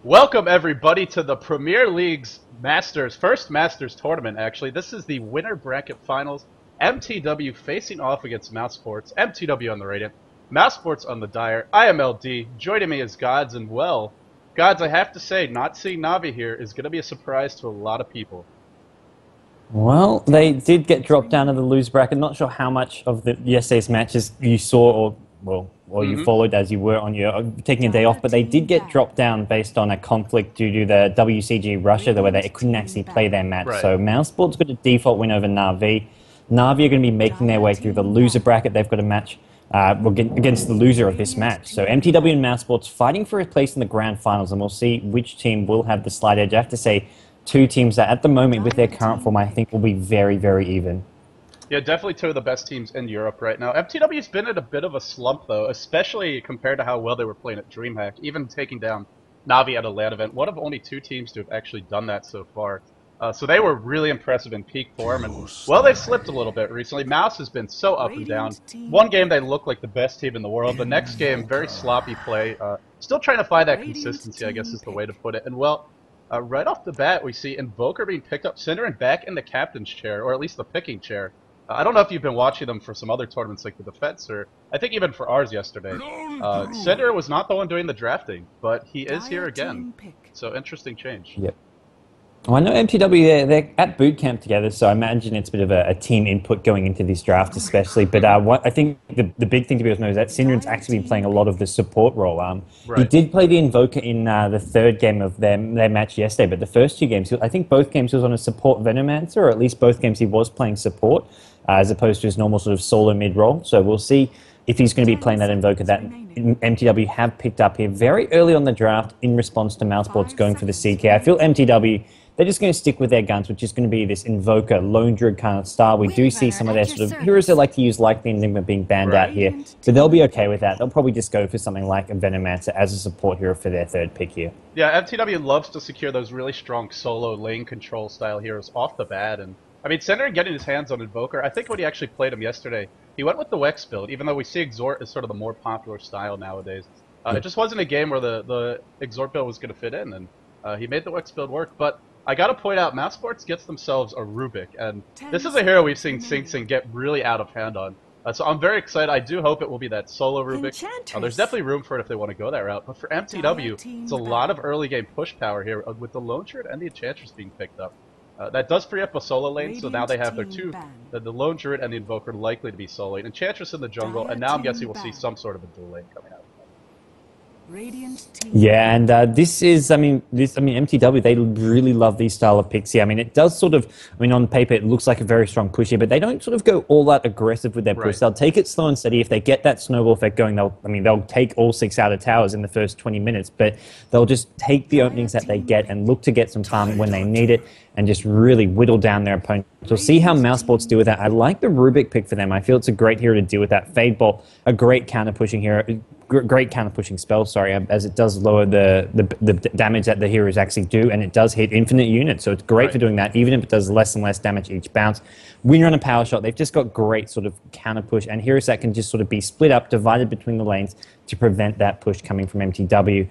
Welcome everybody to the Premier League's Masters, first Masters tournament actually. This is the winner bracket finals. mTw facing off against mousesports. mTw on the Radiant, mousesports on the Dire. I am LD. Joining me is Gods, and well, Gods, I have to say, not seeing Navi here is going to be a surprise to a lot of people. Well, they did get dropped down to the lose bracket. Not sure how much of yesterday's matches you saw or you followed as you were on your taking a day off, but they did get dropped down based on a conflict due to the WCG Russia, where they couldn't actually play their match. Right. So mousesports got a default win over Navi. Navi are going to be making their way through the loser bracket. They've got a match against the loser of this match. So mTw and mousesports fighting for a place in the grand finals, and we'll see which team will have the slight edge. I have to say, two teams that at the moment with their current form I think will be very, very even. Yeah, definitely two of the best teams in Europe right now. mTw's been in a bit of a slump though, especially compared to how well they were playing at DreamHack, even taking down Navi at a LAN event. One of only two teams to have actually done that so far. So they were really impressive in peak form, and well, they've slipped a little bit recently. Mouse has been so up and down. One game they look like the best team in the world. The next game, very sloppy play. Still trying to find that consistency, I guess is the way to put it. And well, right off the bat, we see Invoker being picked up, Synderen back in the captain's chair, or at least the picking chair. I don't know if you've been watching them for some other tournaments like the Defense, or I think even for ours yesterday. Synderen was not the one doing the drafting, but he is here again. So interesting change. Yep. Well, I know mTw, they're at boot camp together, so I imagine it's a bit of a team input going into this draft especially. But I think the big thing to be able to know is that Synderen's actually been playing a lot of the support role. He did play the Invoker in the third game of their match yesterday, but the first two games, I think both games he was on a support Venomancer, or at least both games he was playing support, as opposed to his normal sort of solo mid-role. So we'll see if he's going to be playing that Invoker that mTw have picked up here very early on the draft in response to mousesports going for the CK. I feel mTw, they're just going to stick with their guns, which is going to be this Invoker, Lone Druid kind of style. We do see some of their sort of heroes they like to use, like the Enigma, being banned out here. So they'll be okay with that. They'll probably just go for something like a Venomancer as a support hero for their third pick here. Yeah, mTw loves to secure those really strong solo lane control style heroes off the bat. And I mean, Synderen getting his hands on Invoker, I think when he actually played him yesterday, he went with the Wex build, even though we see Exort as sort of the more popular style nowadays. It just wasn't a game where the Exort build was going to fit in, and he made the Wex build work. But I gotta point out, mousesports gets themselves a Rubik, and this is a hero we've seen SingSing get really out of hand on. So I'm very excited. I do hope it will be that solo Rubik. There's definitely room for it if they want to go that route. But for mTw, it's a lot of early game push power here with the Lone Druid and the Enchantress being picked up. That does free up a solo lane, so now they have their two, the Lone Druid and the Invoker likely to be solo lane. Enchantress in the jungle, and now I'm guessing we'll see some sort of a dual lane coming out. Yeah, and this is, mTw, they really love these style of picks here. I mean, it does sort of, on paper, it looks like a very strong push here, but they don't sort of go all that aggressive with their push. They'll take it slow and steady. If they get that snowball effect going, they'll take all 6 outer towers in the first 20 minutes, but they'll just take the openings that they get and look to get some farm when they need it and just really whittle down their opponent. We'll see how mousesports deal with that. I like the Rubik pick for them. I feel it's a great hero to deal with that. Fade Bolt, a great counter-pushing hero. Great counter-pushing spell, as it does lower the damage that the heroes actually do, and it does hit infinite units, so it's great for doing that, even if it does less and less damage each bounce. When you're on a power shot, they've just got great sort of counter-push, and heroes that can just sort of be split up, divided between the lanes to prevent that push coming from mTw.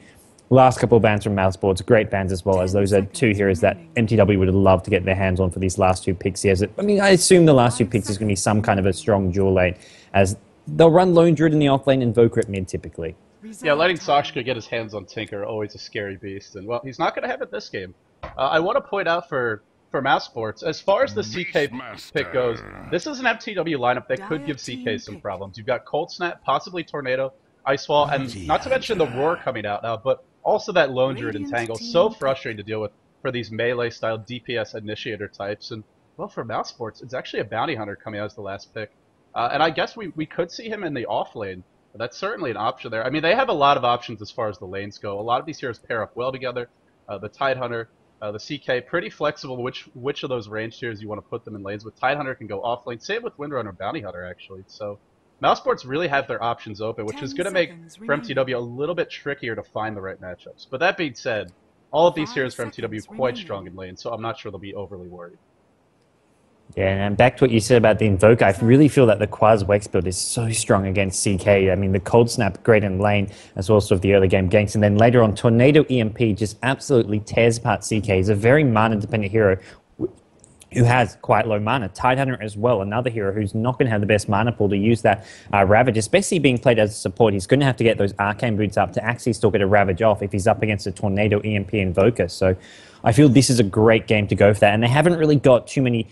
Last couple of bans from mousesports, great bans as well, as those are two heroes that mTw would have loved to get their hands on for these last two picks here. I assume the last two picks is going to be some kind of a strong dual lane, as they'll run Lone Druid in the offlane, Invoker at mid typically. Yeah, letting Sakshka get his hands on Tinker, always a scary beast, and well, he's not going to have it this game. I want to point out for mousesports, as far as the CK pick goes, this is an mTw lineup that could give CK some problems. You've got Cold Snap, possibly Tornado, Ice Wall, and not to mention the Roar coming out now, but also that Lone Druid Entangle, so frustrating to deal with for these melee-style DPS initiator types. And, well, for mousesports, it's actually a Bounty Hunter coming out as the last pick. And I guess we could see him in the off lane. That's certainly an option there. I mean, they have a lot of options as far as the lanes go. A lot of these heroes pair up well together. The Tidehunter, the CK, pretty flexible which of those range tiers you want to put them in lanes with. Tidehunter can go off lane. Same with Windrunner, Bounty Hunter, actually. So mousesports really have their options open, which is going to make for mTw a little bit trickier to find the right matchups. But that being said, all of these heroes for mTw are quite strong in lane, so I'm not sure they'll be overly worried. Yeah, and back to what you said about the Invoker, I really feel that the Quaz Wex build is so strong against CK. I mean, the Cold Snap, great in lane, as well as sort of the early game ganks. And then later on, Tornado EMP just absolutely tears apart CK. He's a very mana-dependent hero who has quite low mana. Tidehunter as well, another hero who's not going to have the best mana pool to use that Ravage, especially being played as a support. He's going to have to get those Arcane boots up to actually still get a Ravage off if he's up against a Tornado EMP Invoker. So I feel this is a great game to go for that. And they haven't really got too many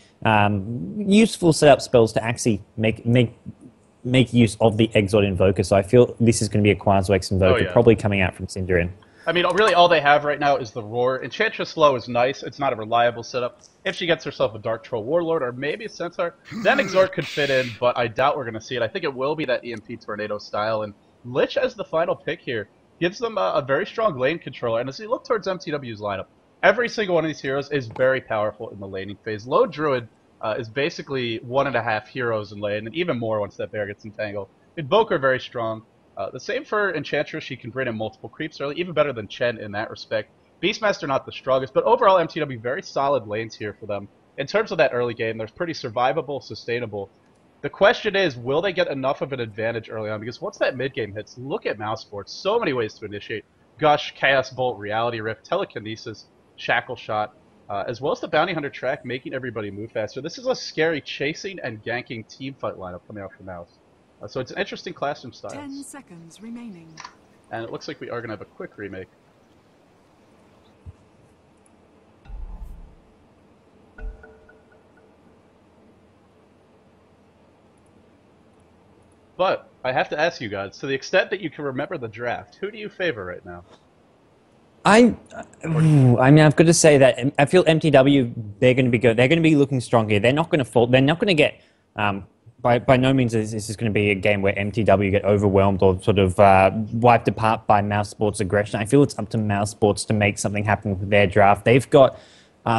useful setup spells to actually make use of the Exort Invoker. So I feel this is going to be a Quaswex Invoker, probably coming out from Synderen. I mean, really all they have right now is the Roar. Enchantress Low is nice. It's not a reliable setup. If she gets herself a Dark Troll Warlord or maybe a Centaur, then Exort could fit in, but I doubt we're going to see it. I think it will be that EMP Tornado style, and Lich as the final pick here gives them a very strong lane controller. And as you look towards mTw's lineup, every single one of these heroes is very powerful in the laning phase. Low Druid is basically 1.5 heroes in lane, and even more once that bear gets entangled. Invoker very strong. The same for Enchantress, she can bring in multiple creeps early, even better than Chen in that respect. Beastmaster not the strongest, but overall mTw very solid lanes here for them. In terms of that early game, they're pretty survivable, sustainable. The question is, will they get enough of an advantage early on? Because once that mid game hits, look at mouse sports. So many ways to initiate. Gush, Chaos Bolt, Reality Rift, Telekinesis, Shackle Shot, as well as the Bounty Hunter track, making everybody move faster. This is a scary chasing and ganking teamfight lineup coming out from mouse. So it's an interesting clash of styles. 10 seconds remaining. And it looks like we are going to have a quick remake. But I have to ask you guys, to the extent that you can remember the draft, who do you favor right now? I mean, I've got to say that I feel mTw, they're going to be good. They're going to be looking strong here. They're not going to fall. They're not going to get. By no means is this going to be a game where mTw get overwhelmed or sort of wiped apart by Mouse Sports' aggression. I feel it's up to Mouse Sports to make something happen with their draft. They've got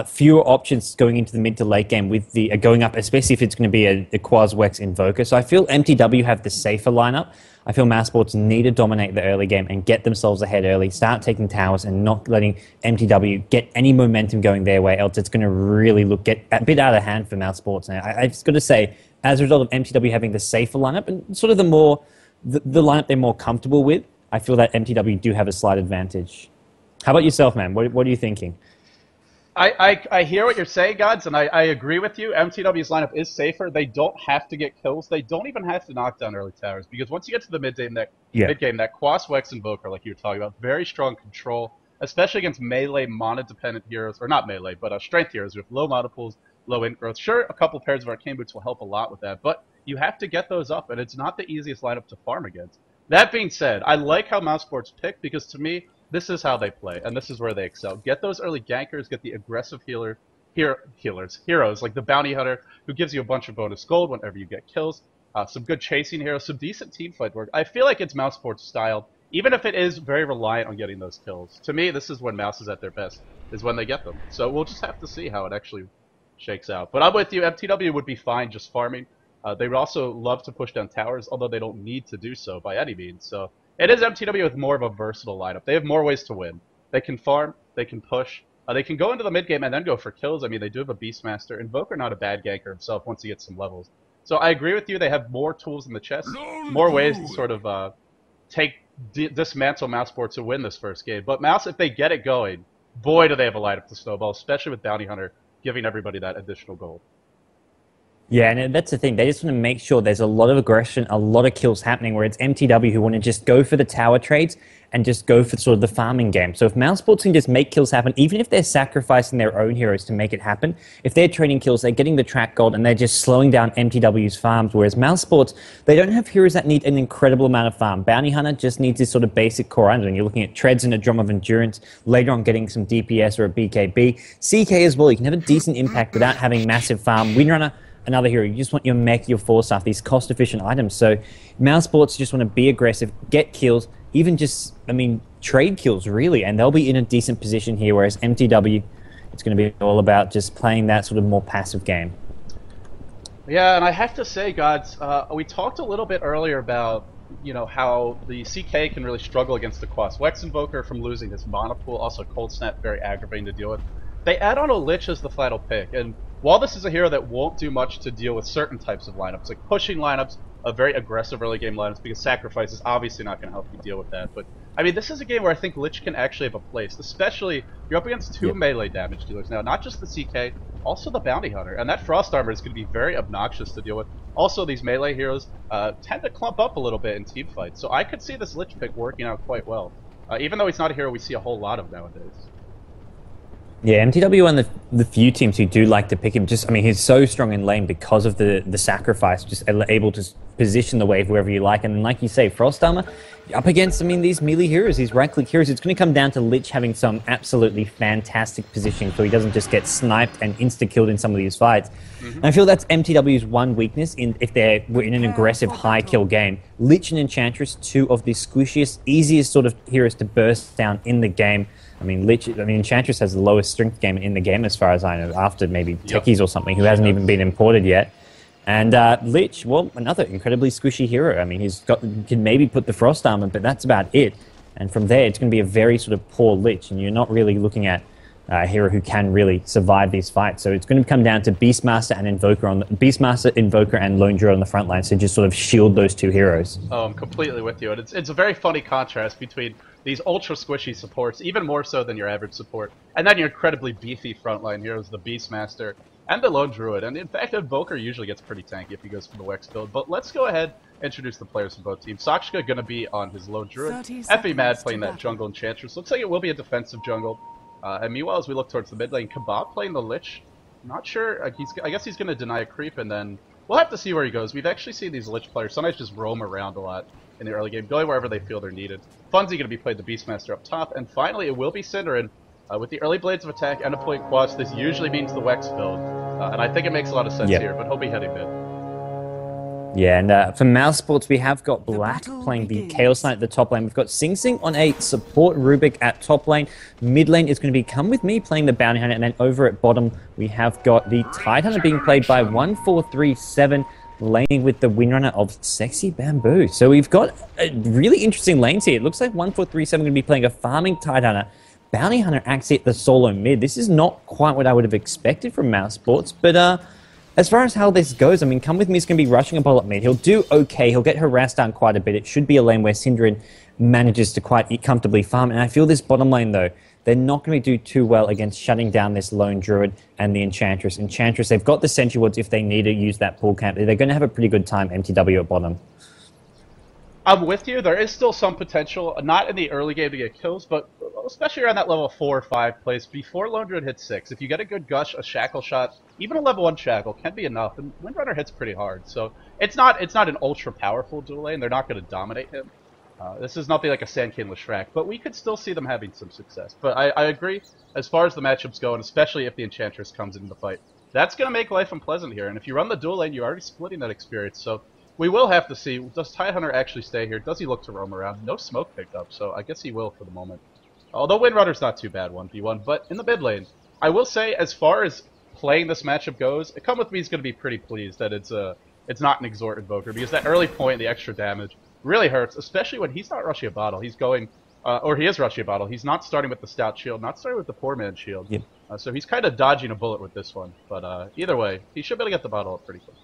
fewer options going into the mid to late game with the going up, especially if it's going to be a Quaswex Invoker. So I feel mTw have the safer lineup. I feel Mouse Sports need to dominate the early game and get themselves ahead early, start taking towers and not letting mTw get any momentum going their way, else it's going to really get a bit out of hand for Mouse Sports. And I just got to say, as a result of mTw having the safer lineup and sort of the lineup they're more comfortable with, I feel that mTw do have a slight advantage. How about yourself, man? What are you thinking? I hear what you're saying, Gods, and I agree with you. mTw's lineup is safer. They don't have to get kills. They don't even have to knock down early towers, because once you get to the mid game, that Quaswex Invoker, like you were talking about, very strong control, especially against melee mana-dependent heroes, or not melee, but strength heroes with low mana pools, low int growth. Sure, a couple pairs of Arcane Boots will help a lot with that, but you have to get those up, and it's not the easiest lineup to farm against. That being said, I like how Mouse Sports pick, because to me, this is how they play, and this is where they excel. Get those early gankers, get the aggressive heroes like the Bounty Hunter, who gives you a bunch of bonus gold whenever you get kills, some good chasing heroes, some decent teamfight work. I feel like it's Mouse Sports style, even if it is very reliant on getting those kills. To me, this is when Mouse is at their best, is when they get them. So we'll just have to see how it actually shakes out. But I'm with you, mTw would be fine just farming. They would also love to push down towers, although they don't need to do so by any means. So it is mTw with more of a versatile lineup. They have more ways to win. They can farm, they can push, they can go into the mid game and then go for kills. I mean, they do have a Beastmaster. Invoker not a bad ganker himself once he gets some levels. So I agree with you. They have more tools in the chest, more ways to sort of dismantle Mouse Sports to win this first game. But Mouse, if they get it going, boy, do they have a lineup to snowball, especially with Bounty Hunter giving everybody that additional gold. Yeah, and that's the thing. They just want to make sure there's a lot of aggression, a lot of kills happening, where it's mTw who want to just go for the tower trades and just go for sort of the farming game. So if Mouse Sports can just make kills happen, even if they're sacrificing their own heroes to make it happen, if they're trading kills, they're getting the track gold and they're just slowing down mTw's farms, whereas Mouse Sports, they don't have heroes that need an incredible amount of farm. Bounty Hunter just needs this sort of basic core item. You're looking at Treads and a Drum of Endurance, later on getting some DPS or a BKB. CK as well, you can have a decent impact without having massive farm. Windrunner, another hero. You just want your mech, your force stuff, these cost-efficient items. So Mouse Sports just want to be aggressive, get kills, even just, I mean, trade kills, really, and they'll be in a decent position here, whereas mTw, it's going to be all about just playing that sort of more passive game. Yeah, and I have to say, Gods, we talked a little bit earlier about, you know, how the CK can really struggle against the Quaswex Invoker from losing his mana pool. Also, Cold Snap, very aggravating to deal with. They add on a Lich as the final pick, and while this is a hero that won't do much to deal with certain types of lineups, like pushing lineups, very aggressive early game lineups, because sacrifice is obviously not going to help you deal with that. But I mean, this is a game where I think Lich can actually have a place, especially you're up against two melee damage dealers now, not just the CK, also the Bounty Hunter, and that Frost Armor is going to be very obnoxious to deal with. Also, these melee heroes tend to clump up a little bit in team fights, so I could see this Lich pick working out quite well, even though he's not a hero we see a whole lot of nowadays. Yeah, mTw one of the few teams who do like to pick him. Just, I mean, he's so strong in lane because of the sacrifice, just able to position the wave wherever you like. And like you say, Frost Armor, up against, I mean, these melee heroes, these right-click heroes, it's going to come down to Lich having some absolutely fantastic positioning so he doesn't just get sniped and insta-killed in some of these fights. And I feel that's mTw's one weakness if they're in an aggressive high-kill game. Lich and Enchantress, two of the squishiest, easiest sort of heroes to burst down in the game. I mean, Enchantress has the lowest strength game in the game, as far as I know, after maybe Techies or something, who hasn't even been imported yet. And Lich, well, another incredibly squishy hero. I mean, can maybe put the Frost Armor, but that's about it. And from there, it's going to be a very sort of poor Lich, and you're not really looking at a hero who can really survive these fights. So it's going to come down to Beastmaster and Invoker Invoker, and Lone Druid on the front line, so just sort of shield those two heroes. Oh, I'm completely with you. And it's a very funny contrast between these ultra squishy supports, even more so than your average support, and then your incredibly beefy frontline heroes, the Beastmaster and the Lone Druid. And in fact, Invoker usually gets pretty tanky if he goes for the Wex build. But let's go ahead and introduce the players from both teams. Sakshka going to be on his Lone Druid. Effie Mad playing that jungle Enchantress. Looks like it will be a defensive jungle. And meanwhile, as we look towards the mid lane, Kebab playing the Lich. Not sure. I guess he's going to deny a creep, and then we'll have to see where he goes. We've actually seen these Lich players sometimes just roam around a lot in the early game, going wherever they feel they're needed. Funzy going to be played the Beastmaster up top, and finally it will be Synderen with the early Blades of Attack and a point quads. This usually means the Wex build, and I think it makes a lot of sense here, but he'll be heading mid. Yeah, and for mouse sports, we have got Black playing the Chaos Knight at the top lane. We've got Sing Sing on a support Rubik at top lane. Mid lane is going to be Come With Me playing the Bounty Hunter, and then over at bottom, we have got the Tide Hunter being played by 1437, laning with the Windrunner of Sexy Bamboo. So we've got a really interesting lanes here. It looks like 1437 going to be playing a farming Tide Hunter. Bounty Hunter actually at the solo mid. This is not quite what I would have expected from mouse sports, but as far as how this goes, I mean, Come With Me is going to be rushing a ball at mid. He'll do okay. He'll get harassed down quite a bit. It should be a lane where Synderen manages to quite comfortably farm. And I feel this bottom lane, though, they're not going to do too well against shutting down this Lone Druid and the Enchantress. Enchantress, they've got the Sentry Wards if they need to use that pool camp. They're going to have a pretty good time mTw at bottom. I'm with you. There is still some potential, not in the early game to get kills, but especially around that level 4 or 5 place before Lone Druid hits 6. If you get a good gush, a shackle shot, even a level 1 shackle can be enough, and Windrunner hits pretty hard. So it's not an ultra powerful dual lane. They're not going to dominate him. This is nothing like a Sand King Leshrac, but we could still see them having some success. But I agree, as far as the matchups go, and especially if the Enchantress comes into the fight, that's going to make life unpleasant here. And if you run the dual lane, you're already splitting that experience. So we will have to see, does Tidehunter actually stay here? Does he look to roam around? No smoke picked up, so I guess he will for the moment. Although Windrunner's not too bad 1v1, but in the mid lane, I will say, as far as playing this matchup goes, Come With Me is going to be pretty pleased that it's not an Exhort Invoker, because that early point, the extra damage, really hurts, especially when he's not rushing a bottle. He's going, or he is rushing a bottle. He's not starting with the Stout Shield, not starting with the Poor Man's Shield. Yep. So he's kind of dodging a bullet with this one. But either way, he should be able to get the bottle up pretty quickly.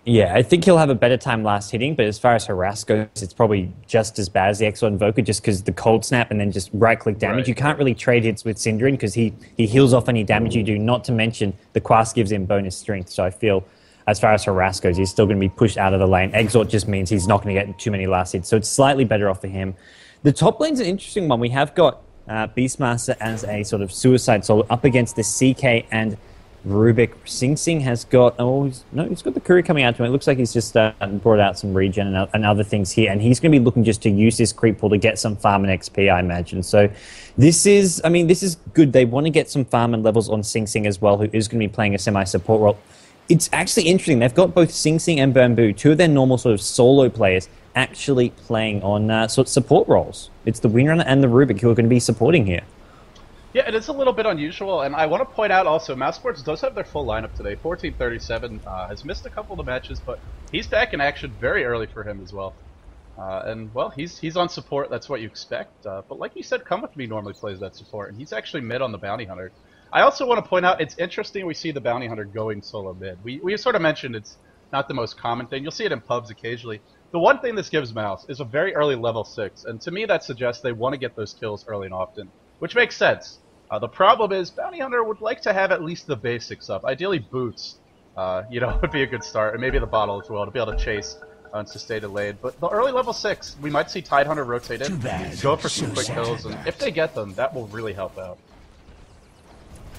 Yeah, I think he'll have a better time last hitting, but as far as harass goes, it's probably just as bad as the Exort Invoker, just because the cold snap and then just right-click damage. Right. You can't really trade hits with Synderen because he heals off any damage you do, not to mention the Quas gives him bonus strength. So I feel, as far as harass goes, he's still going to be pushed out of the lane. Exort just means he's not going to get too many last hits, so it's slightly better off for him. The top lane's an interesting one. We have got Beastmaster as a sort of suicide solo up against the CK and Rubik. Sing Sing has got, he's got the courier coming out to him. It looks like he's just brought out some regen and other things here, and he's going to be looking just to use this creep pool to get some farm and XP, I imagine. So this is good. They want to get some farm and levels on Sing Sing as well, who is going to be playing a semi-support role. It's actually interesting. They've got both Sing Sing and Bamboo, two of their normal sort of solo players, actually playing on sort of support roles. It's the Windrunner and the Rubik who are going to be supporting here. Yeah, it is a little bit unusual, and I want to point out also, Mouse Sports does have their full lineup today. 1437 has missed a couple of the matches, but he's back in action very early for him as well. And, well, he's on support, that's what you expect. But like you said, Come With Me normally plays that support, and he's actually mid on the Bounty Hunter. I also want to point out, it's interesting we see the Bounty Hunter going solo mid. We sort of mentioned it's not the most common thing. You'll see it in pubs occasionally. The one thing this gives mouz is a very early level 6, and to me that suggests they want to get those kills early and often, which makes sense. The problem is, Bounty Hunter would like to have at least the basics up. Ideally boots, would be a good start, and maybe the bottle as well, to be able to chase unsustained lane. But the early level 6, we might see Tidehunter rotate in, go for some quick kills, and if they get them, that will really help out.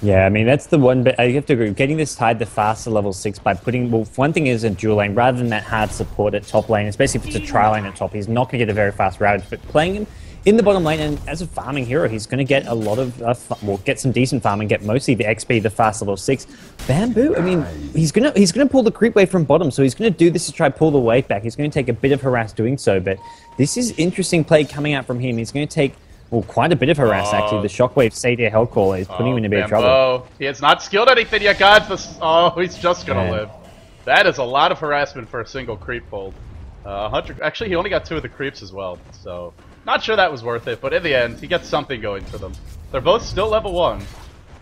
Yeah, I mean, that's the one bit I have to agree. Getting this Tide to faster level 6 by putting, well, one thing is a dual lane, rather than that hard support at top lane, especially if it's a tri lane at top, he's not going to get a very fast routage, but playing him in the bottom lane, and as a farming hero, he's going to get a lot of, get some decent farm and get mostly the XP, the fast level 6. Bamboo, I mean, he's gonna pull the creep wave from bottom, so he's going to do this to try pull the wave back. He's going to take a bit of harass doing so, but this is interesting play coming out from him. He's going to take, well, quite a bit of harass, actually. The Shockwave Satyr Hellcaller is putting him in a bit of trouble. He has not skilled anything yet, guys. He's just going to live. That is a lot of harassment for a single creep pulled. Actually, he only got 2 of the creeps as well, so not sure that was worth it, but in the end, he gets something going for them. They're both still level 1.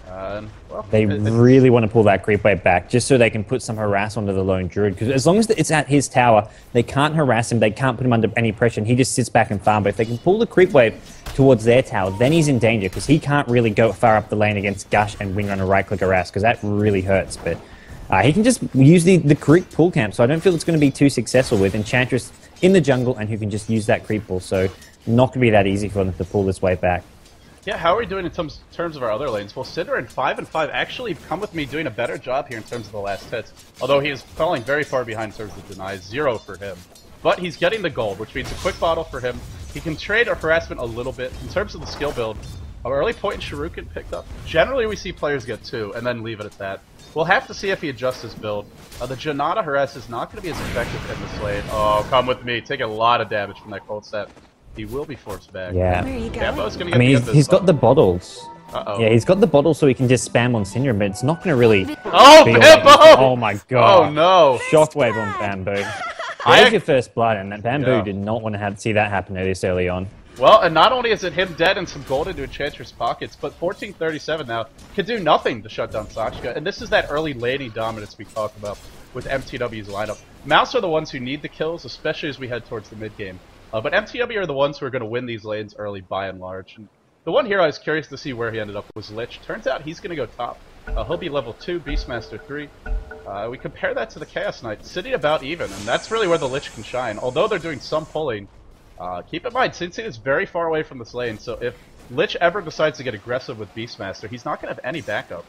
Well, they really want to pull that creep wave back just so they can put some harass onto the lone druid, because as long as it's at his tower, they can't harass him, they can't put him under any pressure, and he just sits back and farm. But if they can pull the creep wave towards their tower, then he's in danger, because he can't really go far up the lane against Gush and Windrunner right-click harass, because that really hurts. But he can just use the creep pull camp, so I don't feel it's going to be too successful with Enchantress in the jungle and who can just use that creep pull, so not going to be that easy for them to pull this wave back. Yeah, how are we doing in terms of our other lanes? Well, Cinder and 5 and 5 actually Come With Me doing a better job here in terms of the last hits. Although he is falling very far behind in terms of denies, 0 for him. But he's getting the gold, which means a quick bottle for him. He can trade a harassment a little bit. In terms of the skill build, our early point in Shuriken picked up. Generally, we see players get 2 and then leave it at that. We'll have to see if he adjusts his build. The Janata harass is not going to be as effective in this lane. Oh, Come With Me. Take a lot of damage from that cold set. He will be forced back. Yeah. Gonna I mean, he's got the bottles. Uh-oh. Yeah, he's got the bottles so he can just spam on Cinder, but it's not going to really... Oh, Bamboo! Oh my god. Oh no. Shockwave on Bamboo. There's your first blood, and that Bamboo did not want to see that happen this early on. Well, and not only is it him dead and some gold into Enchantress pockets, but 1437 now can do nothing to shut down Sakshika. And this is that early laning dominance we talked about with mTw's lineup. mouz are the ones who need the kills, especially as we head towards the mid-game. But mTw are the ones who are going to win these lanes early by and large. And the one hero I was curious to see where he ended up was Lich. Turns out he's going to go top. He'll be level 2, Beastmaster 3. We compare that to the Chaos Knight, sitting about even, and that's really where the Lich can shine. Although they're doing some pulling, keep in mind, Cincy is very far away from this lane, so if Lich ever decides to get aggressive with Beastmaster, he's not going to have any backup.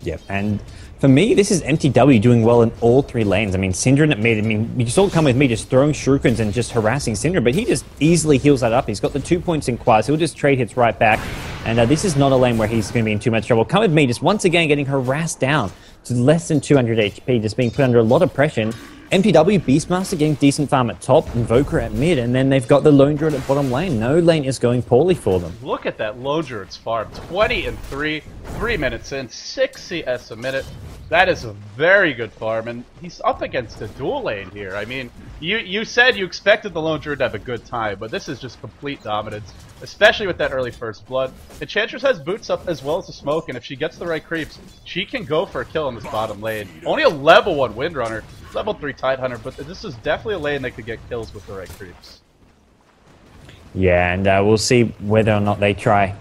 Yep, and for me, this is mTw doing well in all 3 lanes. I mean, Syndra at mid, I mean, you saw Come With Me just throwing shurikens and just harassing Syndra, but he just easily heals that up. He's got the 2 points in Quas, he'll just trade hits right back, and this is not a lane where he's going to be in too much trouble. Come With Me just once again getting harassed down to less than 200 HP, just being put under a lot of pressure. And mTw, Beastmaster getting decent farm at top, Invoker at mid, and then they've got the Lone Druid at bottom lane. No lane is going poorly for them. Look at that Lone Druid's farm. 20 and 3, 3 minutes in, 6 CS a minute. That is a very good farm, and he's up against a dual lane here. I mean, you said you expected the Lone Druid to have a good time, but this is just complete dominance, especially with that early first blood. Enchantress has boots up as well as the smoke, and if she gets the right creeps, she can go for a kill in this bottom lane. Only a level 1 Windrunner, level 3 Tidehunter, but this is definitely a lane that could get kills with the right creeps. Yeah, and we'll see whether or not they try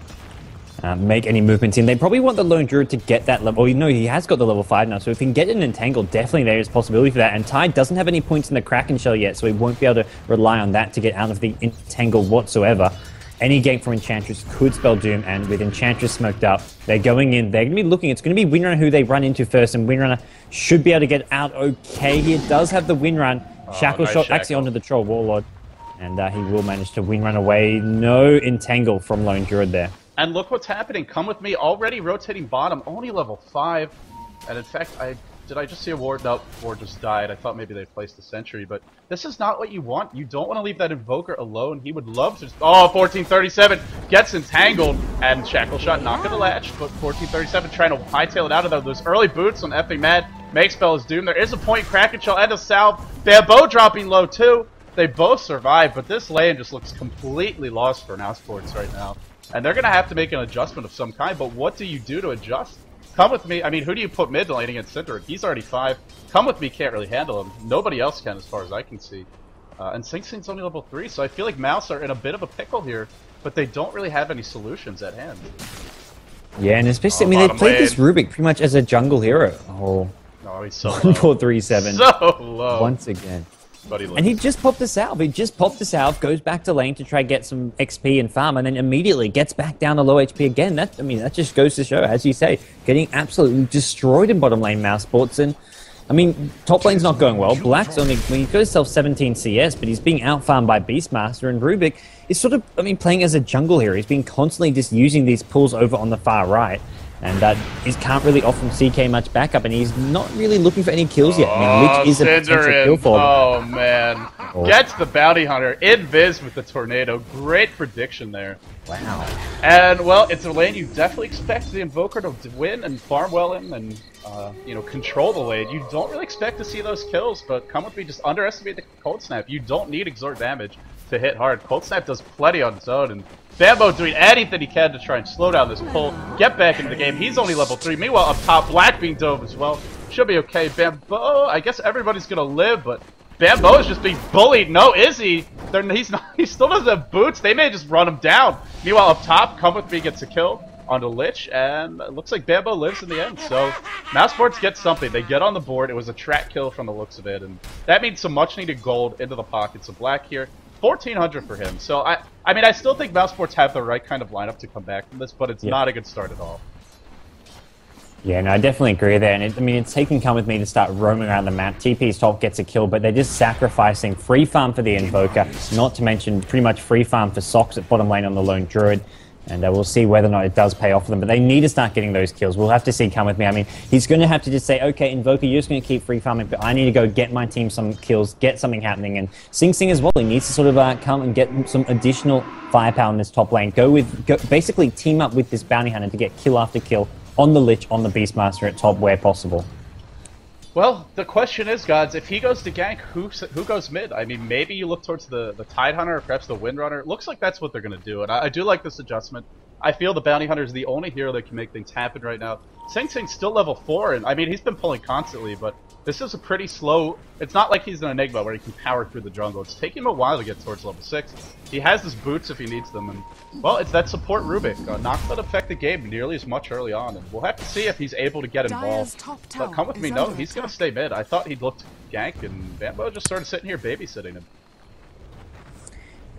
make any movements in. They probably want the Lone Druid to get that level. Well, you know, he has got the level 5 now, so if he can get an Entangle, definitely there is possibility for that. And Tide doesn't have any points in the Kraken Shell yet, so he won't be able to rely on that to get out of the Entangle whatsoever. Any gank from Enchantress could spell doom, and with Enchantress smoked up, they're going in. They're going to be looking. It's going to be Windrunner who they run into first, and Windrunner should be able to get out okay here. Does have the Windrun. Shackle nice shot shackle. actually onto the Troll Warlord, and he will manage to Windrun away. No Entangle from Lone Druid there. And look what's happening. Come With Me already rotating bottom, only level 5. And in fact, did I just see a ward? Nope, ward just died. I thought maybe they placed a sentry, but this is not what you want. You don't want to leave that Invoker alone. He would love to. Oh, 1437 gets entangled, and Shackle Shot not going to latch, but 1437 trying to hightail it out of there. Those early boots on effing Mad make spell is doom. There is a point, Kraken Shell and a salve. Bamboo dropping low too. They both survive, but this lane just looks completely lost for mouz Sports right now. And they're going to have to make an adjustment of some kind, but what do you do to adjust? Come with me. I mean, who do you put mid lane against Cinder? He's already 5. Come with me can't really handle him. Nobody else can as far as I can see. And Sing Sing's only level 3, so I feel like mouz are in a bit of a pickle here, but they don't really have any solutions at hand. Yeah, and especially, I mean, they played this Rubik pretty much as a jungle hero. Oh, he's so low. 1437. So low. Once again. And he just popped the salve. He just popped the salve, goes back to lane to try get some XP and farm, and then immediately gets back down to low HP again. That, I mean, that just goes to show, as you say, getting absolutely destroyed in bottom lane mouz Sports. And I mean, top lane's not going well. Black's only, I mean, he's got himself 17 CS, but he's being out-farmed by Beastmaster, and Rubik is sort of, I mean, playing as a jungle here. He's been constantly just using these pulls over on the far right, and he can't really offer CK much backup, and he's not really looking for any kills yet. I mean, Lich is a potential kill for him. Oh, man. Gets the bounty hunter. Invis with the tornado. Great prediction there. Wow. And, well, it's a lane you definitely expect the Invoker to win and farm well in and, you know, control the lane. You don't really expect to see those kills, but come with me, just underestimate the Cold Snap. You don't need exort damage to hit hard. Cold Snap does plenty on its own, and Bambo doing anything he can to try and slow down this pull, get back into the game. He's only level 3. Meanwhile, up top, Black being dove as well. Should be okay. Bambo, I guess everybody's gonna live, but Bambo is just being bullied. No, is he? He's not. He still doesn't have boots. They may just run him down. Meanwhile, up top, Come With Me gets a kill onto Lich, and it looks like Bambo lives in the end. So mouz Sports gets something. They get on the board. It was a track kill from the looks of it, and that means some much-needed gold into the pockets of Black here. 1400 for him. So I mean, I still think mouz Sports have the right kind of lineup to come back from this, but it's not a good start at all. Yeah, no, I definitely agree there. And I mean, it's taking Come With Me to start roaming around the map. TP's top gets a kill, but they're just sacrificing free farm for the Invoker, not to mention pretty much free farm for Socks at bottom lane on the lone Druid. And we'll see whether or not it does pay off for them. But they need to start getting those kills. We'll have to see Come With Me. I mean, he's going to have to just say, okay, Invoker, you're just going to keep free farming, but I need to go get my team some kills, get something happening. And Sing Sing as well, he needs to sort of come and get some additional firepower in this top lane. Basically team up with this bounty hunter to get kill after kill on the Lich, on the Beastmaster at top where possible. Well, the question is, gods, if he goes to gank, who goes mid? I mean, maybe you look towards the Tide Hunter or perhaps the Windrunner. It looks like that's what they're going to do, and I do like this adjustment. I feel the Bounty Hunter is the only hero that can make things happen right now. Sing Sing's still level 4, and I mean, he's been pulling constantly, but this is a pretty slow... It's not like he's an Enigma where he can power through the jungle. It's taking him a while to get towards level 6. He has his boots if he needs them, and, well, it's that support Rubik. Not going to affect the game nearly as much early on, and we'll have to see if he's able to get involved. But Come With Me, no, he's going to stay mid. I thought he'd look to gank, and Bambo just started sitting here babysitting him.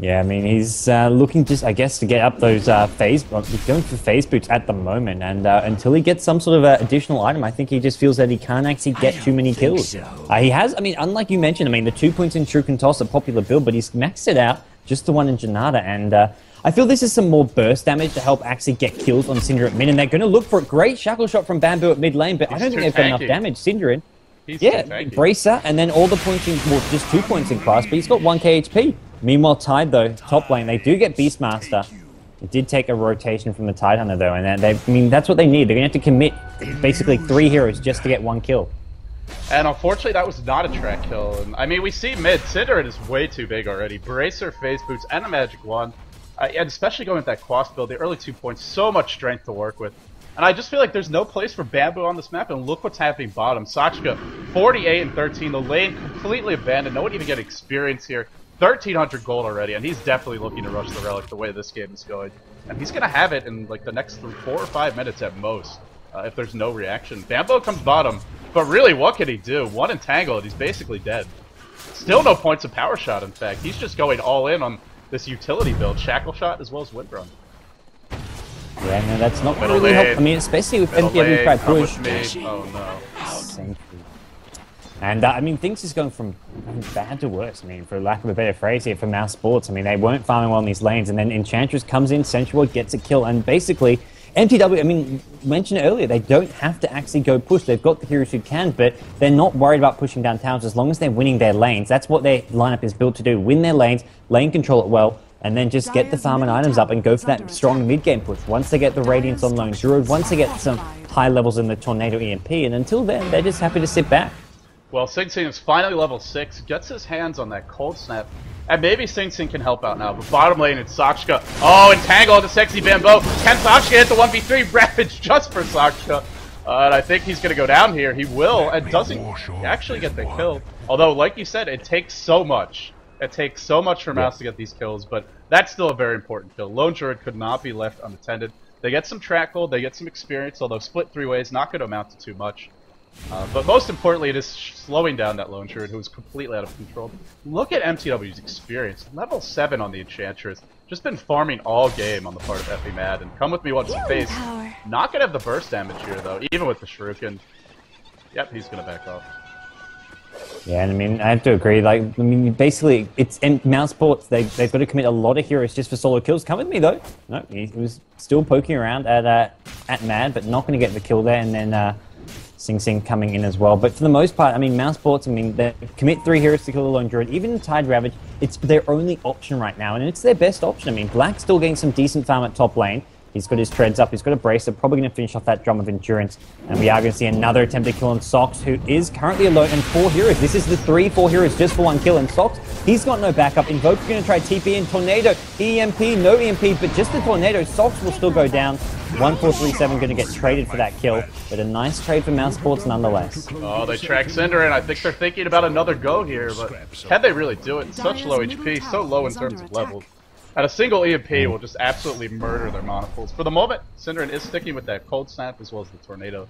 Yeah, I mean, he's looking just, I guess, to get up those phase... He's going for phase boots at the moment, and until he gets some sort of additional item, I think he just feels that he can't actually get too many kills. So. He has, I mean, unlike you mentioned, I mean, the 2 points in Shuriken Toss, a popular build, but he's maxed it out, just the one in Janata, and I feel this is some more burst damage to help actually get kills on Syndra at mid, and they're going to look for a great shackle shot from Bamboo at mid lane, but I don't think they've got enough damage. Syndra, Bracer, and then all the points in, well, just 2 points in class, but he's got 1k HP. Meanwhile, Tide, though, top lane, they do get Beastmaster. It did take a rotation from the Tide Hunter, though, and I mean, that's what they need. They're going to have to commit basically 3 heroes just to get 1 kill. And unfortunately, that was not a track kill. And I mean, we see mid, Cinder is way too big already. Bracer, Phase Boots, and a Magic Wand. And especially going with that Quas build, the early 2 points, so much strength to work with. And I just feel like there's no place for Bamboo on this map, and look what's happening bottom. Sakshka, 48 and 13, the lane completely abandoned, no one even getting experience here. 1,300 gold already, and he's definitely looking to rush the Relic the way this game is going. And he's going to have it in like the next 4 or 5 minutes at most, if there's no reaction. Bambo comes bottom, but really, what can he do? 1 entangle, and he's basically dead. Still no points of Power Shot, in fact. He's just going all in on this utility build, Shackle Shot as well as Windrun. Yeah, no, that's not really helpful. I mean, especially with mTw tried push. Oh no. And I mean, things is going from bad to worse. I mean, for lack of a better phrase here, for mouz Sports. I mean, they weren't farming well in these lanes, and then Enchantress comes in, Sensual gets a kill, and basically, mTw, I mean, mentioned earlier, they don't have to actually go push. They've got the heroes who can, but they're not worried about pushing down towers as long as they're winning their lanes. That's what their lineup is built to do: win their lanes, lane control it well, and then just get the farm and items up and go for that strong mid-game push. Once they get the Radiance on Lone Druid, once they get some high levels in the Tornado EMP, and until then, they're just happy to sit back. Well, Sing Sing is finally level 6, gets his hands on that Cold Snap. And maybe Sing Sing can help out now, but bottom lane it's Sakshka. Oh, entangle into Sexy Bamboo. Can Sakshka hit the 1v3? Ravage just for Sakshka. And I think he's going to go down here. He will, and doesn't actually get the kill. Although, like you said, it takes so much. It takes so much for mouz to get these kills, but that's still a very important kill. Lone Druid could not be left unattended. They get some track gold, they get some experience, although split 3 ways, not going to amount to too much. But most importantly, it is slowing down that Lone Druid, who is completely out of control. Look at mTw's experience. Level 7 on the Enchantress. Just been farming all game on the part of Effie Mad, and come with me once you face. Not going to have the burst damage here, though, even with the Shuriken. Yep, he's going to back off. Yeah, and I mean, I have to agree. Like, I mean, basically, it's mousesports. They've got to commit a lot of heroes just for solo kills. Come with me though. No, he was still poking around at Mad, but not going to get the kill there. And then Sing Sing coming in as well. But for the most part, I mean, mousesports. I mean, they commit 3 heroes to kill the Lone Druid. Even Tide Ravage, it's their only option right now, and it's their best option. I mean, Black's still getting some decent farm at top lane. He's got his treads up, he's got a brace, they're probably going to finish off that Drum of Endurance. And we are going to see another attempted kill on Sox, who is currently alone, and 4 heroes. This is the 4 heroes just for 1 kill, and Sox, he's got no backup. Invoker's going to try TP in, Tornado, EMP, no EMP, but just the Tornado. Sox will still go down. 1437 going to get traded for that kill, but a nice trade for mousesports nonetheless. Oh, they track Cinder, and I think they're thinking about another go here, but can they really do it? Such low HP, so low in terms of levels. And a single EMP will just absolutely murder their monopools. For the moment, Synderen is sticking with that Cold Snap as well as the Tornado.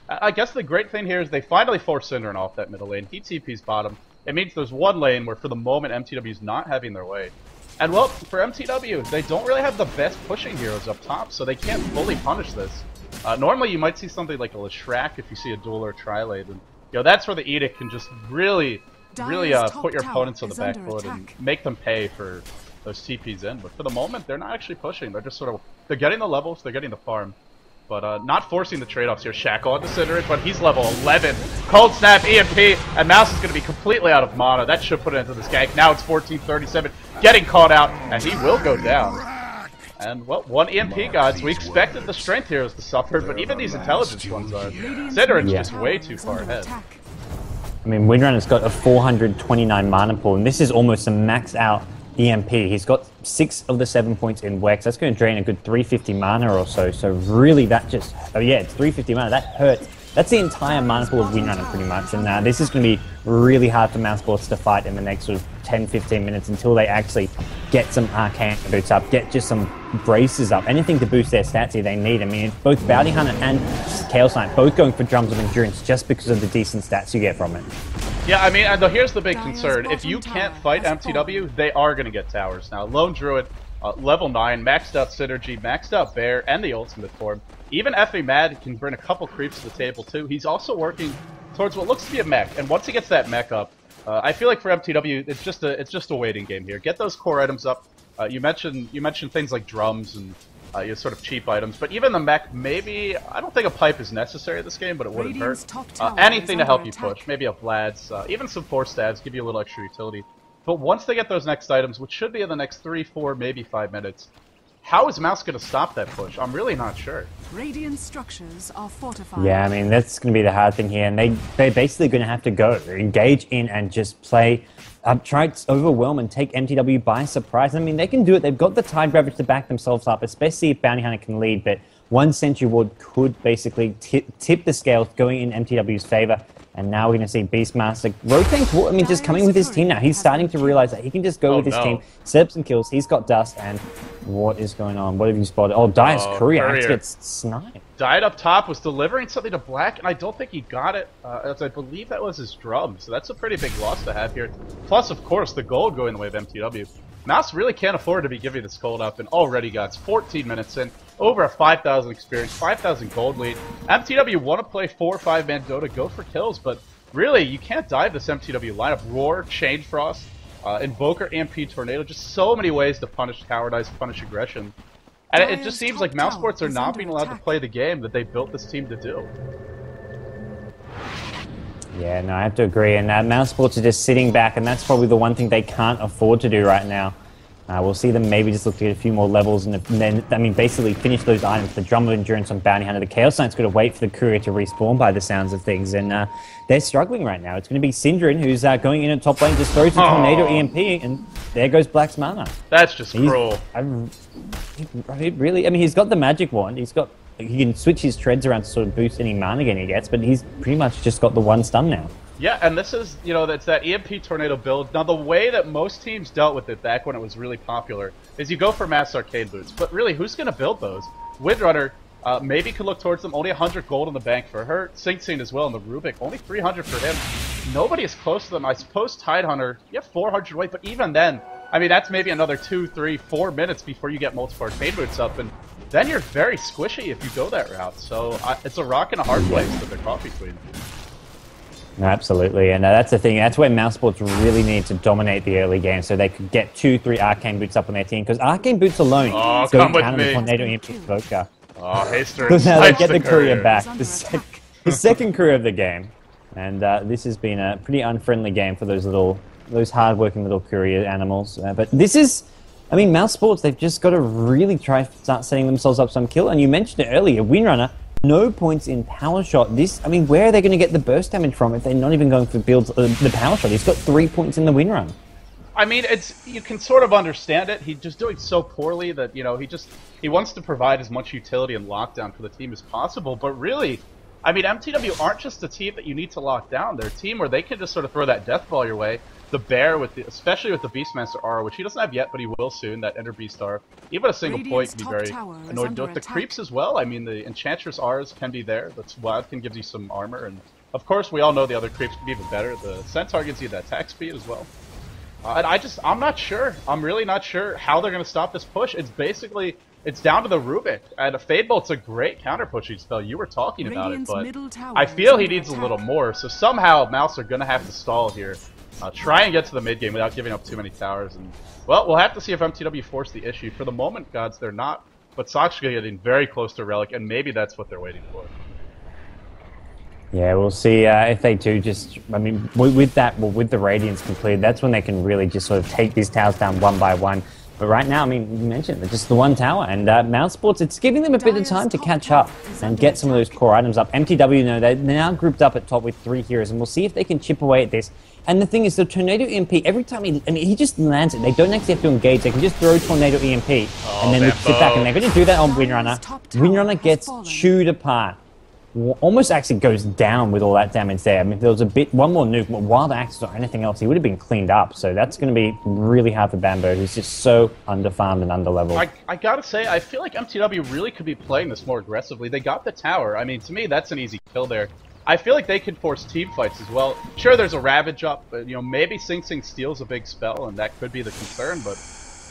I guess the great thing here is they finally force Synderen off that middle lane. He TP's bottom. It means there's one lane where for the moment mTw's not having their way. And well, for mTw, they don't really have the best pushing heroes up top, so they can't fully punish this. Normally you might see something like a Leshrac if you see a dual or tri-lane. And that's where the Edict can just really put your opponents on the back foot and make them pay for those TPs in, but for the moment, they're not actually pushing. They're just they're getting the levels, they're getting the farm, but not forcing the trade-offs here. Shackle onto Cinder, but he's level 11. Cold Snap, EMP, and mouz is going to be completely out of mana. That should put it into this gank. Now it's 1437, getting caught out, and he will go down. And, well, 1 EMP, guys. We expected the strength heroes to suffer, but even these intelligence ones are. Cinderen's just way too far ahead. I mean, Windrunner's got a 429 mana pool, and this is almost a max out EMP. He's got 6 of the 7 points in Wex. That's going to drain a good 350 mana or so. So really, that just... Oh yeah, it's 350 mana. That hurts. That's the entire mana pool of Windrunner pretty much. And this is going to be really hard for mousesports to fight in the next sort of 10-15 minutes until they actually get some Arcane boots up, get just some braces up, anything to boost their stats here they need. I mean, both Bounty Hunter and Chaos Knight both going for Drums of Endurance just because of the decent stats you get from it. Yeah, I mean, and here's the big concern. If you can't fight mTw, they are going to get towers. Now, Lone Druid, level 9, maxed out Synergy, maxed out Bear, and the ultimate form. Even Effie Mad can bring a couple creeps to the table, too. He's also working towards what looks to be a mech, and once he gets that mech up, I feel like for mTw, it's just a waiting game here. Get those core items up. You mentioned things like drums and your sort of cheap items, but even the mech, maybe, I don't think a pipe is necessary this game, but it wouldn't hurt. Anything to help you push, maybe a Vlad's, even some force stabs, give you a little extra utility. But once they get those next items, which should be in the next 3, 4, maybe 5 minutes, how is mouz going to stop that push? I'm really not sure. Radiant structures are fortified. Yeah, I mean, that's going to be the hard thing here, and they're basically going to have to go, engage in and just play, try to overwhelm and take mTw by surprise. I mean, they can do it. They've got the Tide Ravage to back themselves up, especially if Bounty Hunter can lead, but one Sentry Ward could basically tip the scales going in mTw's favor. And now we're going to see Beastmaster rotating toward, I mean, just coming with his team now. He's starting to realize that he can just go with his team, set up some kills. He's got Dust, and what is going on? What have you spotted? Oh, Dire's Courier actually gets sniped. Died up top, was delivering something to Black, and I don't think he got it, as I believe that was his drum. So that's a pretty big loss to have here. Plus, of course, the gold going the way of mTw. mouz really can't afford to be giving this gold up, and already got 14 minutes in, over a 5,000 experience, 5,000 gold lead. mTw want to play 4 or 5-man Dota, go for kills, but really, you can't dive this mTw lineup. Roar, Chain Frost, Invoker, EMP, Tornado, just so many ways to punish cowardice, punish aggression. And it just seems like mousesports are not being allowed to play the game that they built this team to do. Yeah, no, I have to agree. And mousesports are just sitting back, and that's probably the one thing they can't afford to do right now. We'll see them maybe just look to get a few more levels and then, I mean, basically finish those items. The Drum of Endurance on Bounty Hunter. The Chaos Knight's got to wait for the Courier to respawn by the sounds of things. And they're struggling right now. It's going to be Syndrin who's going in at top lane, just throws the Tornado EMP, and there goes Black's mana. That's just cruel. Really, I mean, he's got the Magic Wand. He can switch his treads around to sort of boost any mana gain he gets, but he's pretty much just got the one stun now. Yeah, and this is, it's that EMP Tornado build. Now, the way that most teams dealt with it back when it was really popular is you go for mass arcade boots. But really, who's going to build those? Windrunner maybe could look towards them. Only 100 gold in the bank for her. Sing Sing as well, and the Rubik, only 300 for him. Nobody is close to them. I suppose Tidehunter, you have 400 weight, but even then, I mean, that's maybe another 2, 3, 4 minutes before you get multiple arcade boots up, and then you're very squishy if you go that route. So it's a rock and a hard place for the Coffee Queen. Absolutely, and that's the thing. That's where mousesports really need to dominate the early game, so they could get 2, 3 arcane boots up on their team. Because arcane boots alone don't count the Tornado EMP Evoker. Oh, Haster! Because now they get the courier back, the second courier of the game, and this has been a pretty unfriendly game for those hard-working little courier animals. But this is, I mean, mousesports. They've just got to really start setting themselves up some kill. And you mentioned it earlier, Windrunner. No points in power shot. I mean, where are they going to get the burst damage from if they're not even going for builds the power shot? He's got 3 points in the win run. I mean, you can sort of understand it. He's just doing so poorly that he wants to provide as much utility and lockdown for the team as possible. But really, I mean, mTw aren't just a team that you need to lock down. They're a team where they can just sort of throw that death ball your way. The Bear, especially with the Beastmaster R, which he doesn't have yet, but he will soon, that Ender Beast R. Even a single point can be very annoying. With the creeps as well, I mean, the Enchantress Rs can be there. The Wildkin gives you some armor, and of course, we all know the other creeps can be even better. The Centaur gives you that attack speed as well. And I'm not sure. I'm really not sure how they're going to stop this push. It's down to the Rubik. And a Fade Bolt's a great counter-pushing spell. You were talking about it, but I feel he needs a little more. So somehow, Mouse are going to have to stall here. Try and get to the mid-game without giving up too many towers. And well, we'll have to see if mTw force the issue. For the moment, gods, they're not. But Sakshika getting very close to Relic, and maybe that's what they're waiting for. Yeah, we'll see if they do I mean, with the Radiance completed, that's when they can really just sort of take these towers down one by one. But right now, I mean, you mentioned it, just the one tower, and mousesports, it's giving them a bit of time to catch up and get some of those core items up. mTw, they're now grouped up at top with 3 heroes, and we'll see if they can chip away at this. And the thing is, the Tornado EMP, every time he just lands it, they don't actually have to engage, they can just throw Tornado EMP, and then sit back, and they're going to do that on Windrunner. Windrunner gets chewed apart. Almost actually goes down with all that damage there. I mean, if there was one more nuke, Wild Axes or anything else, he would have been cleaned up. So that's going to be really hard for Bambo, who's just so underfarmed and underleveled. I gotta say, I feel like mTw really could be playing this more aggressively. They got the tower. I mean, to me, that's an easy kill there. I feel like they could force team fights as well. Sure, there's a Ravage up, but maybe Sing Sing steals a big spell, and that could be the concern, but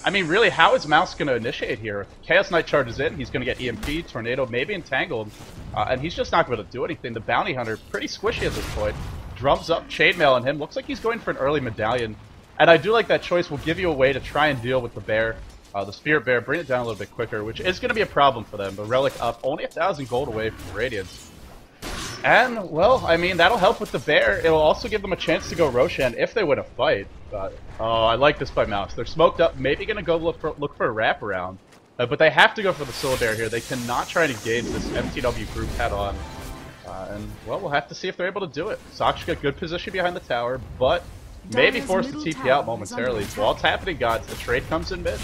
I mean, really, how is Mouse going to initiate here? If Chaos Knight charges in, he's going to get EMP, Tornado, maybe Entangled, and he's just not going to do anything. The Bounty Hunter, pretty squishy at this point. Drums up, Chainmail on him. Looks like he's going for an early Medallion. And I do like that choice. Will give you a way to try and deal with the Bear, the Spirit Bear, bring it down a little bit quicker, which is going to be a problem for them. The Relic up, only 1,000 gold away from Radiance. And, well, I mean, that'll help with the Bear. It'll also give them a chance to go Roshan if they win a fight. But, oh, I like this by Mouse. They're smoked up, maybe going to go look for a wraparound. But they have to go for the Syllabear here. They cannot try to engage this mTw group head-on. And, well, we'll have to see if they're able to do it. Sakshika, good position behind the tower, but maybe force the TP out momentarily. While it's happening, gods, the trade comes in mid.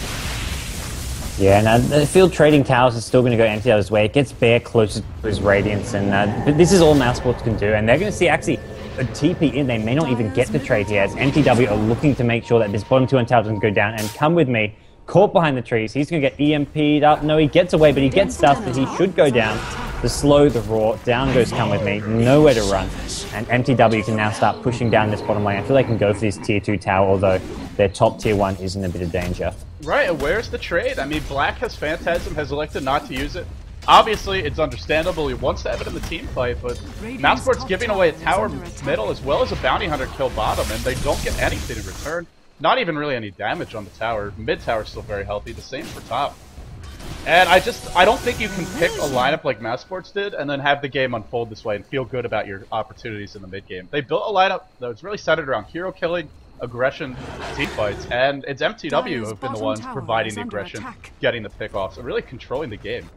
Yeah, now the field trading towers is still going to go mTw's way. It gets Bear closer to his Radiance, and but this is all mousesports can do. And they're going to see actually a TP in. They may not even get the trade here, as mTw are looking to make sure that this bottom 2 on tower doesn't go down. And come with me, caught behind the trees. He's going to get EMP'd up. No, he gets away, but he gets stuffed, but he should go down. The slow, the raw, down goes come with me. Nowhere to run. And mTw can now start pushing down this bottom lane. I feel they can go for this tier 2 tower, although their top tier 1 is in a bit of danger. Right, and where's the trade? I mean, Black has Phantasm, has elected not to use it. Obviously, it's understandable, he wants to have it in the team fight, but mousesport's giving away a tower middle as well as a Bounty Hunter kill bottom, and they don't get anything in return. Not even really any damage on the tower. Mid tower's still very healthy, the same for top. And I don't think you can pick a lineup like mousesports did and then have the game unfold this way and feel good about your opportunities in the mid game. They built a lineup that was really centered around hero killing, aggression team fights, and it's mTw who have been the ones providing the aggression, getting the pick-offs, and really controlling the game.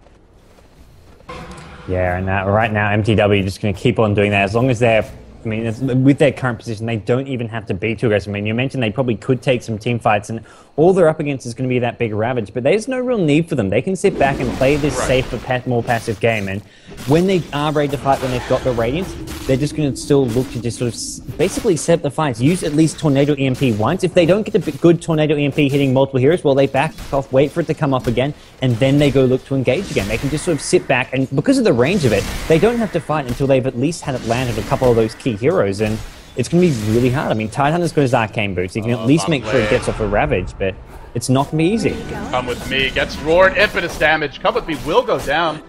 Yeah, and right now mTw are just going to keep on doing that as long as they're, I mean, with their current position, they don't even have to be too aggressive. I mean, you mentioned they probably could take some team fights, and all they're up against is going to be that big Ravage, but there's no real need for them. They can sit back and play this safer, more passive game, and when they are ready to fight, when they've got the Radiance, they're just going to still look to just sort of basically set up the fights, use at least Tornado EMP once. If they don't get a good Tornado EMP hitting multiple heroes, well, they back off, wait for it to come up again, and then they go look to engage again. They can just sort of sit back, and because of the range of it, they don't have to fight until they've at least had it landed a couple of those key heroes, and it's going to be really hard. I mean, Tidehunter's got his Arcane Boots. He can at least make sure he gets off a Ravage, but it's not going to be easy. Come with me, gets roared, impetus damage. Come with me will go down.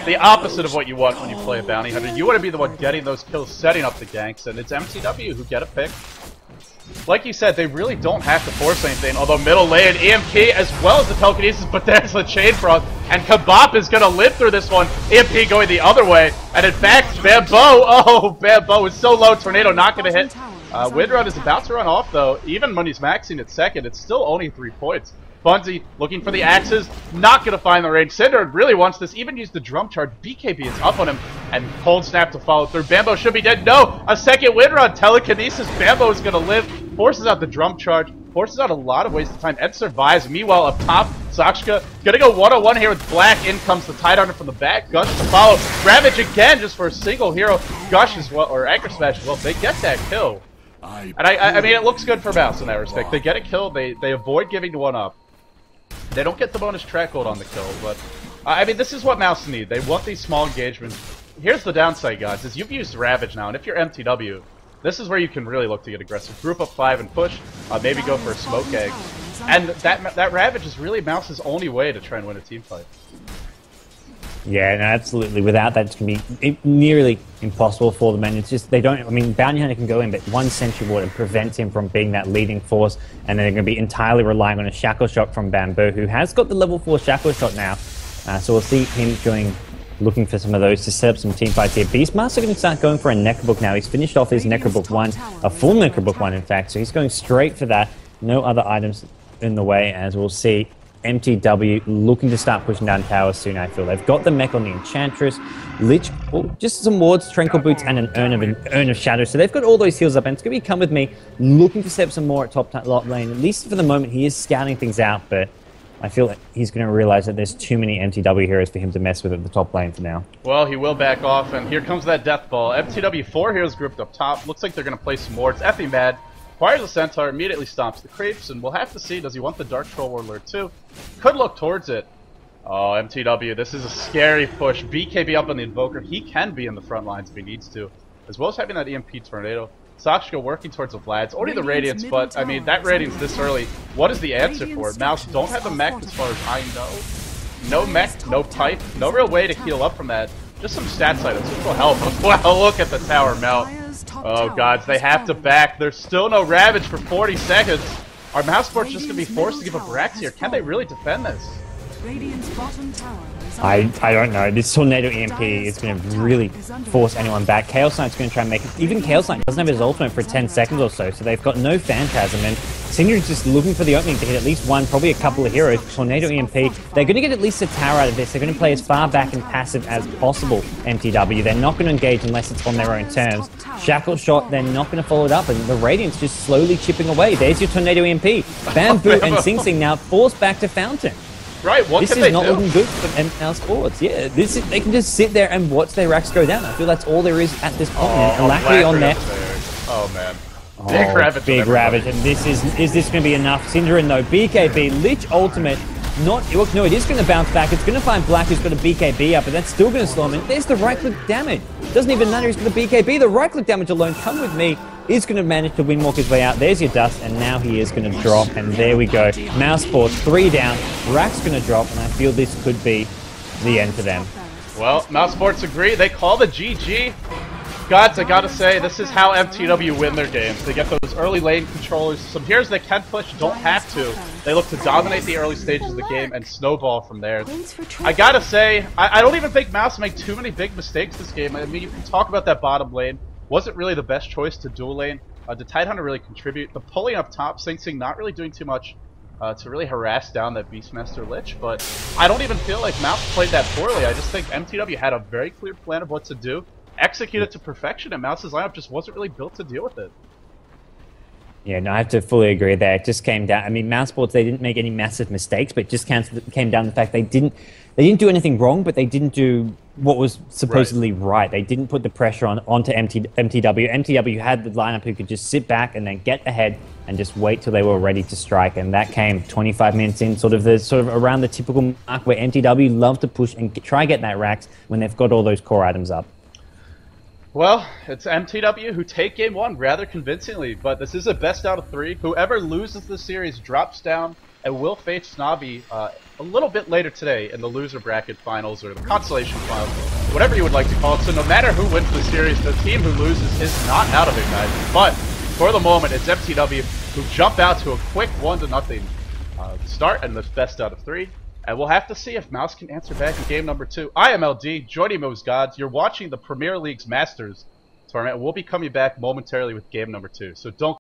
The opposite of what you want when you play a Bounty Hunter. You want to be the one getting those kills, setting up the ganks, and it's mTw who get a pick. Like you said, they really don't have to force anything, although middle lane, EMP as well as the telekinesis, but there's the Chain Frog, and Kabop is going to live through this one. EMP going the other way, and in fact, Bamboo, oh, Bamboo is so low, Tornado not going to hit. Windrun is about to run off, though. Even when he's maxing at second, it's still only 3 points. Bunzi looking for the axes, not going to find the range. Cinder really wants this, even used the drum charge. BKB is up on him, and Cold Snap to follow through. Bamboo should be dead. No! A second Windrun. Telekinesis. Bamboo is going to live. Forces out the drum charge. Forces out a lot of waste of time. Ed survives. Meanwhile, up top, Sakshka going to go one-on-one here with Black. In comes the Tidehunter from the back. Gush to follow. Ravage again just for a single hero. Gush as well, or Anchor Smash as well. They get that kill. And I mean, it looks good for mouz in that respect. They get a kill. They avoid giving one up. They don't get the bonus track hold on the kill, but I mean, this is what mouz need. They want these small engagements. Here's the downside, guys, is you've used Ravage now, and if you're mTw, this is where you can really look to get aggressive. Group up 5 and push, maybe go for a smoke egg. And that Ravage is really mouz's only way to try and win a team fight. Yeah, no, absolutely. Without that, it's going to be nearly impossible for them. And it's just, they don't, I mean, Bounty Hunter can go in, but one Sentry Ward prevents him from being that leading force. And then they're going to be entirely relying on a Shackle Shot from Bamboo, who has got the level 4 Shackle Shot now. So we'll see him looking for some of those to set up some team fights here. Beastmaster going to start going for a Necrobook now. He's finished off his Necrobook 1, a full Necrobook 1, in fact. So he's going straight for that. No other items in the way, as we'll see. mTw looking to start pushing down towers soon, I feel. They've got the mech on the Enchantress, Lich, just some wards, Tranquil Boots, and an Urn of Shadow. So they've got all those heals up, and it's going to be Come With Me, looking to set up some more at top lane. At least for the moment, he is scouting things out, but I feel that he's going to realize that there's too many mTw heroes for him to mess with at the top lane for now. Well, he will back off, and here comes that Death Ball. mTw 4 heroes grouped up top. Looks like they're going to play some wards. Effie mad. Acquires a Centaur, immediately stomps the creeps, and we'll have to see, does he want the Dark Troll Warlord too? Could look towards it. Oh, mTw, this is a scary push. BKB up on the Invoker. He can be in the front lines if he needs to, as well as having that EMP Tornado. Sakshka working towards the Vlads. Only the Radiance, but, I mean, that Radiance this early, what is the answer for it? mouz don't have a mech as far as I know. No mech, no pipe, no real way to heal up from that. Just some stats items, which will help. Wow, look at the tower melt. Oh, gods, they have to back. There's still no Ravage for 40 seconds. Are mouz Sports just going to be forced to give up Rax here? Can they really defend this? I don't know. This Tornado EMP is going to really force anyone back. Chaos Knight's going to try and make it. Even Chaos Knight doesn't have his ultimate for 10 seconds or so, so they've got no Phantasm. And Singer's just looking for the opening to hit at least one, probably a couple of heroes. Tornado EMP, they're going to get at least a tower out of this. They're going to play as far back and passive as possible, mTw. They're not going to engage unless it's on their own terms. Shackle Shot, they're not going to follow it up, and the Radiant's just slowly chipping away. There's your Tornado EMP. Bamboo and Sing Sing now forced back to Fountain. Right, what this can they is not do? looking good for mouz Sports. Yeah, they can just sit there and watch their racks go down. I feel that's all there is at this point. Alacrity on there. Oh, man. Big Ravage. Big Ravage. And this is this going to be enough? Synderen, though. BKB, Lich ultimate. No, it is going to bounce back. It's going to find Black, who's got a BKB up, but that's still going to slow him. And there's the right-click damage. Doesn't even matter. He's got a BKB. The right-click damage alone, Come With Me, is going to manage to windwalk his way out. There's your dust, and now he is going to drop. And there we go. mouz Sports 3 down. Rack's going to drop, and I feel this could be the end for them. Well, mouz Sports agree. They call the GG. Gods, I gotta say, this is how mTw win their games. They get those early lane controllers. Some heroes they can push, don't have to. They look to dominate the early stages of the game and snowball from there. I gotta say, I don't even think mouz make too many big mistakes this game. I mean, you can talk about that bottom lane. Wasn't really the best choice to dual lane. Did Tidehunter really contribute? The pulling up top, Sing Sing not really doing too much to really harass down that Beastmaster Lich, but I don't even feel like mouz played that poorly. I just think mTw had a very clear plan of what to do, executed to perfection, and mouz's lineup just wasn't really built to deal with it. Yeah, no, I have to fully agree there. It just came down. I mean, mousesports, they didn't make any massive mistakes, but it just came down to the fact they didn't do anything wrong, but they didn't do what was supposedly right. They didn't put the pressure onto mTw. mTw had the lineup who could just sit back and then get ahead and just wait till they were ready to strike, and that came 25 minutes in, sort of around the typical mark where mTw love to push and try get that racks when they've got all those core items up. Well, it's mTw who take game one rather convincingly, but this is a best out of 3. Whoever loses the series drops down and will face Snobby a little bit later today in the loser bracket finals or the consolation finals, whatever you would like to call it. So no matter who wins the series, the team who loses is not out of it, guys. But for the moment, it's mTw who jump out to a quick 1-0 start in this best out of 3. And we'll have to see if mouz can answer back in game number 2. I am LD, joining mouz Gods. You're watching the Premier League's Masters tournament. We'll be coming back momentarily with game number 2. So don't